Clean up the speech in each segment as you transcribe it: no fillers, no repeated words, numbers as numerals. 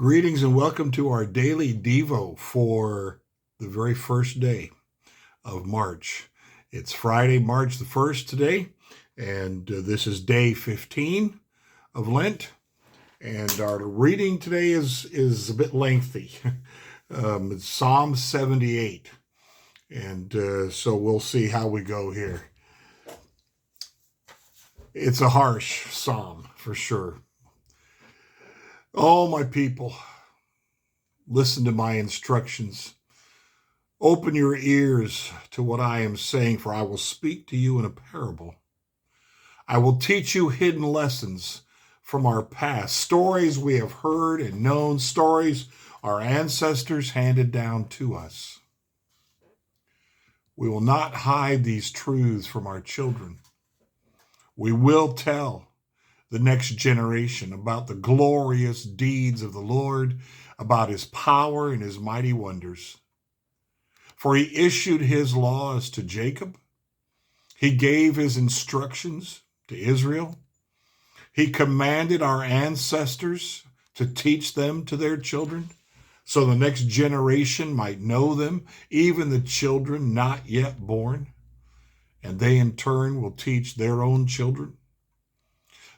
Greetings and welcome to our daily Devo for the very first day of March. It's Friday, March the 1st today, and this is day 15 of Lent. And our reading today is a bit lengthy. It's Psalm 78. And so we'll see how we go here. It's a harsh psalm for sure. Oh, my people, listen to my instructions. Open your ears to what I am saying, for I will speak to you in a parable. I will teach you hidden lessons from our past, stories we have heard and known, stories our ancestors handed down to us. We will not hide these truths from our children. We will tell the next generation about the glorious deeds of the Lord, about his power and his mighty wonders. For he issued his laws to Jacob. He gave his instructions to Israel. He commanded our ancestors to teach them to their children, so the next generation might know them, even the children not yet born, and they in turn will teach their own children.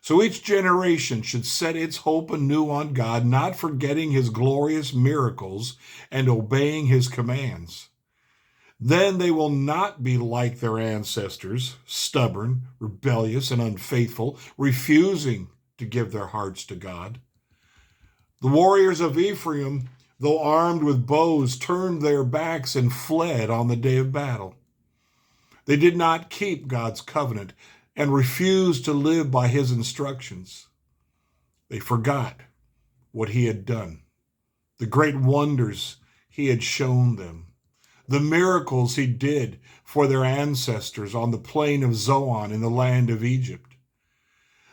So each generation should set its hope anew on God, not forgetting his glorious miracles and obeying his commands. Then they will not be like their ancestors, stubborn, rebellious, and unfaithful, refusing to give their hearts to God. The warriors of Ephraim, though armed with bows, turned their backs and fled on the day of battle. They did not keep God's covenant and refused to live by his instructions. They forgot what he had done, the great wonders he had shown them, the miracles he did for their ancestors on the plain of Zoan in the land of Egypt.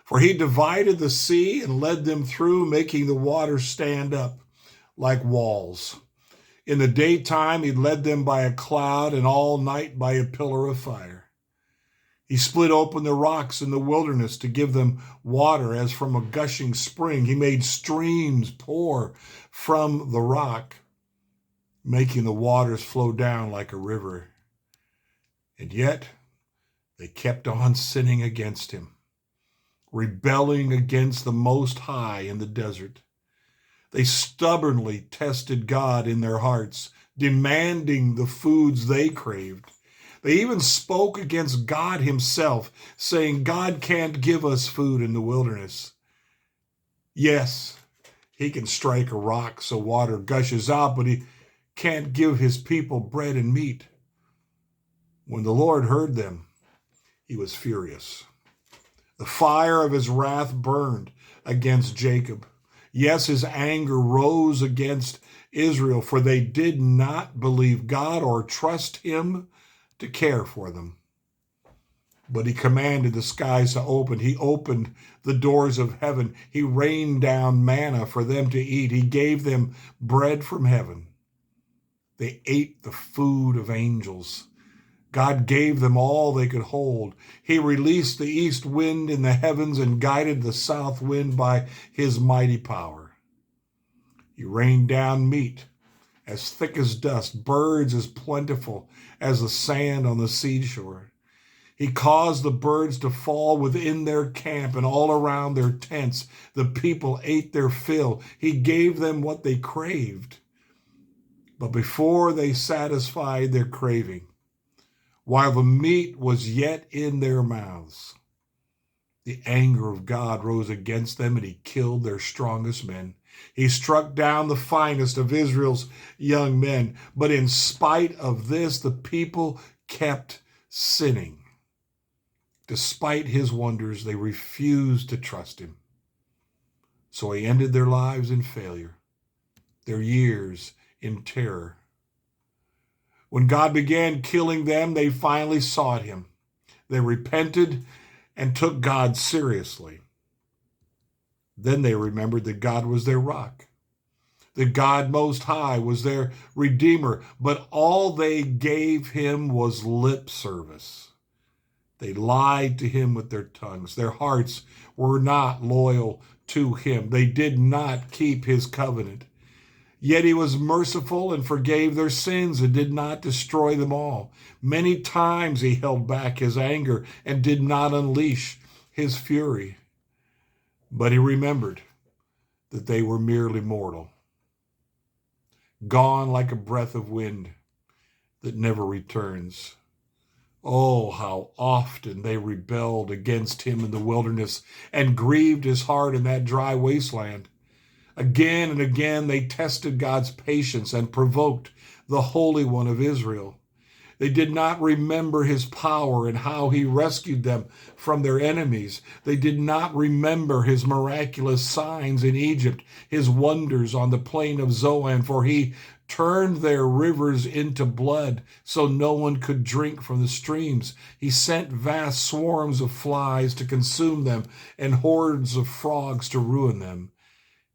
For he divided the sea and led them through, making the waters stand up like walls. In the daytime, he led them by a cloud, and all night by a pillar of fire. He split open the rocks in the wilderness to give them water as from a gushing spring. He made streams pour from the rock, making the waters flow down like a river. And yet they kept on sinning against him, rebelling against the Most High in the desert. They stubbornly tested God in their hearts, demanding the foods they craved. They even spoke against God himself, saying, God can't give us food in the wilderness. Yes, he can strike a rock so water gushes out, but he can't give his people bread and meat. When the Lord heard them, he was furious. The fire of his wrath burned against Jacob. Yes, his anger rose against Israel, for they did not believe God or trust him to care for them. But he commanded the skies to open. He opened the doors of heaven. He rained down manna for them to eat. He gave them bread from heaven. They ate the food of angels. God gave them all they could hold. He released the east wind in the heavens and guided the south wind by his mighty power. He rained down meat as thick as dust, birds as plentiful as the sand on the seashore. He caused the birds to fall within their camp and all around their tents. The people ate their fill. He gave them what they craved. But before they satisfied their craving, while the meat was yet in their mouths, the anger of God rose against them, and he killed their strongest men. He struck down the finest of Israel's young men. But in spite of this, the people kept sinning. Despite his wonders, they refused to trust him. So he ended their lives in failure, their years in terror. When God began killing them, they finally sought him. They repented and took God seriously. Then they remembered that God was their rock, that God Most High was their Redeemer, but all they gave him was lip service. They lied to him with their tongues. Their hearts were not loyal to him. They did not keep his covenant. Yet he was merciful and forgave their sins and did not destroy them all. Many times he held back his anger and did not unleash his fury. But he remembered that they were merely mortal, gone like a breath of wind that never returns. Oh, how often they rebelled against him in the wilderness and grieved his heart in that dry wasteland. Again and again they tested God's patience and provoked the Holy One of Israel. They did not remember his power and how he rescued them from their enemies. They did not remember his miraculous signs in Egypt, his wonders on the plain of Zoan, for he turned their rivers into blood so no one could drink from the streams. He sent vast swarms of flies to consume them and hordes of frogs to ruin them.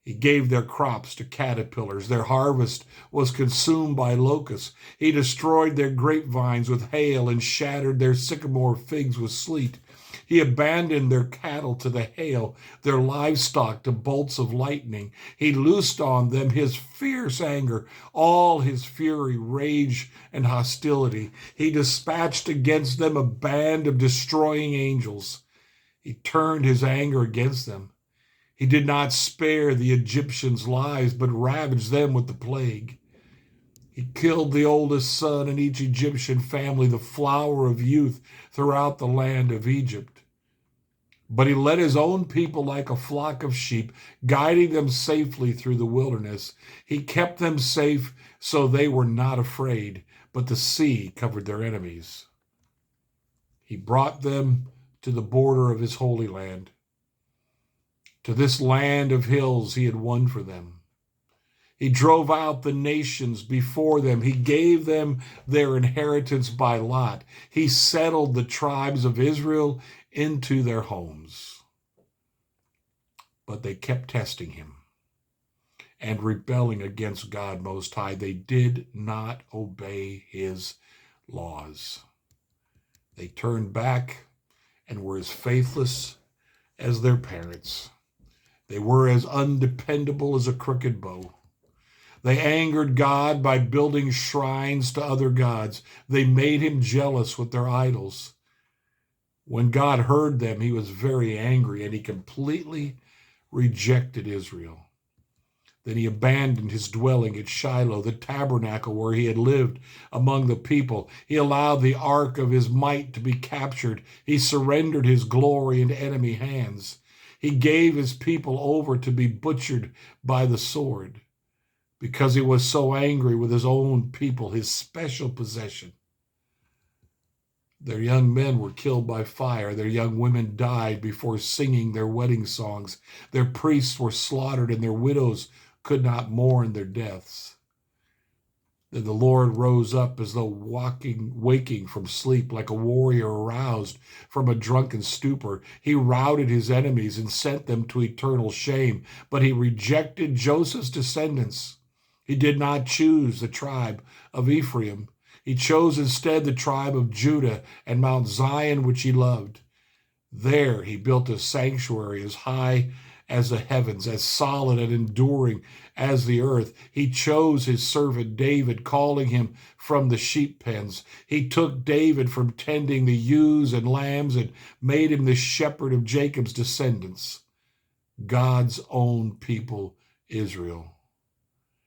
He gave their crops to caterpillars. Their harvest was consumed by locusts. He destroyed their grapevines with hail and shattered their sycamore figs with sleet. He abandoned their cattle to the hail, their livestock to bolts of lightning. He loosed on them his fierce anger, all his fury, rage, and hostility. He dispatched against them a band of destroying angels. He turned his anger against them. He did not spare the Egyptians' lives, but ravaged them with the plague. He killed the oldest son in each Egyptian family, the flower of youth throughout the land of Egypt. But he led his own people like a flock of sheep, guiding them safely through the wilderness. He kept them safe so they were not afraid, but the sea covered their enemies. He brought them to the border of his holy land, to this land of hills he had won for them. He drove out the nations before them. He gave them their inheritance by lot. He settled the tribes of Israel into their homes. But they kept testing him and rebelling against God Most High. They did not obey his laws. They turned back and were as faithless as their parents. They were as undependable as a crooked bow. They angered God by building shrines to other gods. They made him jealous with their idols. When God heard them, he was very angry, and he completely rejected Israel. Then he abandoned his dwelling at Shiloh, the tabernacle where he had lived among the people. He allowed the ark of his might to be captured. He surrendered his glory into enemy hands. He gave his people over to be butchered by the sword because he was so angry with his own people, his special possession. Their young men were killed by fire. Their young women died before singing their wedding songs. Their priests were slaughtered, and their widows could not mourn their deaths. Then the Lord rose up as though waking from sleep, like a warrior aroused from a drunken stupor. He routed his enemies and sent them to eternal shame. But he rejected Joseph's descendants. He did not choose the tribe of Ephraim. He chose instead the tribe of Judah and Mount Zion, which he loved. There he built a sanctuary as high as the heavens, as solid and enduring as the earth. He chose his servant David, calling him from the sheep pens. He took David from tending the ewes and lambs and made him the shepherd of Jacob's descendants, God's own people, Israel.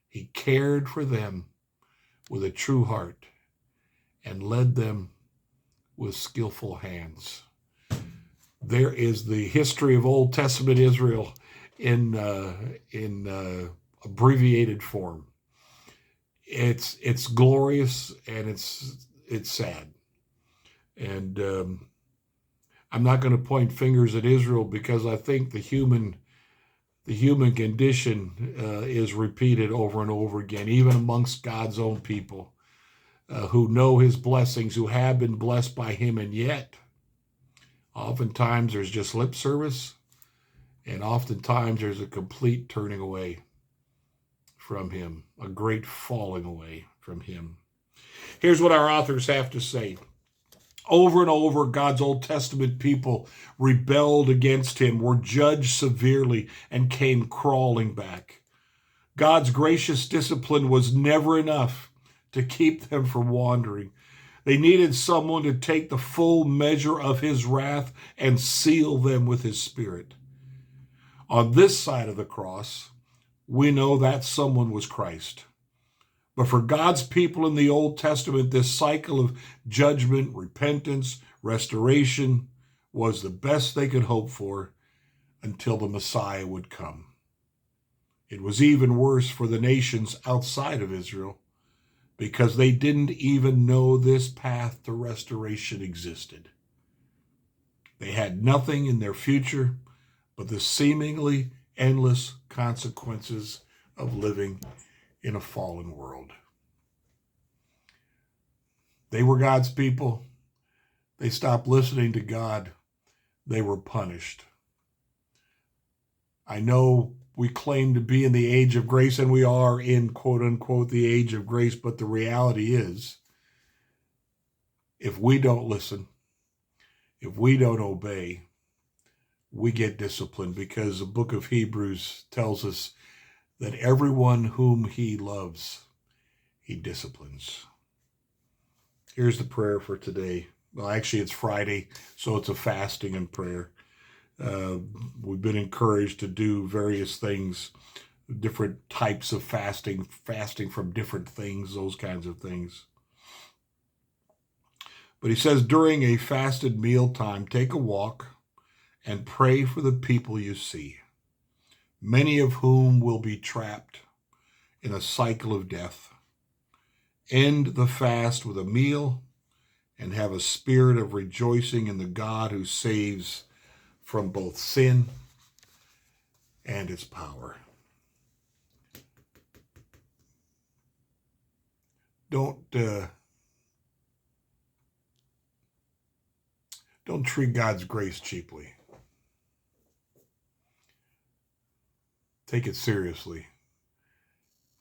He cared for them with a true heart and led them with skillful hands. There is the history of Old Testament Israel in abbreviated form. It's glorious and it's sad. And I'm not going to point fingers at Israel because I think the human condition is repeated over and over again, even amongst God's own people who know his blessings, who have been blessed by him, and yet oftentimes there's just lip service, and oftentimes there's a complete turning away from him, a great falling away from him. Here's what our authors have to say. Over and over, God's Old Testament people rebelled against him, were judged severely, and came crawling back. God's gracious discipline was never enough to keep them from wandering. They needed someone to take the full measure of his wrath and seal them with his Spirit. On this side of the cross, we know that someone was Christ. But for God's people in the Old Testament, this cycle of judgment, repentance, restoration was the best they could hope for until the Messiah would come. It was even worse for the nations outside of Israel because they didn't even know this path to restoration existed. They had nothing in their future but the seemingly endless consequences of living in a fallen world. They were God's people. They stopped listening to God. They were punished. I know we claim to be in the age of grace, and we are in, quote unquote, the age of grace, but the reality is, if we don't listen, if we don't obey, we get disciplined, because the book of Hebrews tells us that everyone whom he loves, he disciplines. Here's the prayer for today. Well, actually, it's Friday, so it's a fasting and prayer. We've been encouraged to do various things, different types of fasting from different things, those kinds of things. But he says, during a fasted mealtime, take a walk and pray for the people you see, many of whom will be trapped in a cycle of death. End the fast with a meal and have a spirit of rejoicing in the God who saves from both sin and its power. Don't treat God's grace cheaply. Take it seriously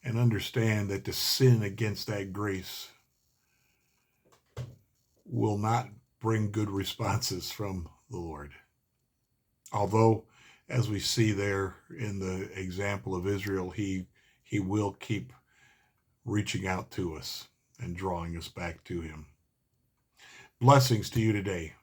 and understand that to sin against that grace will not bring good responses from the Lord. Although, as we see there in the example of Israel, he will keep reaching out to us and drawing us back to him. Blessings to you today.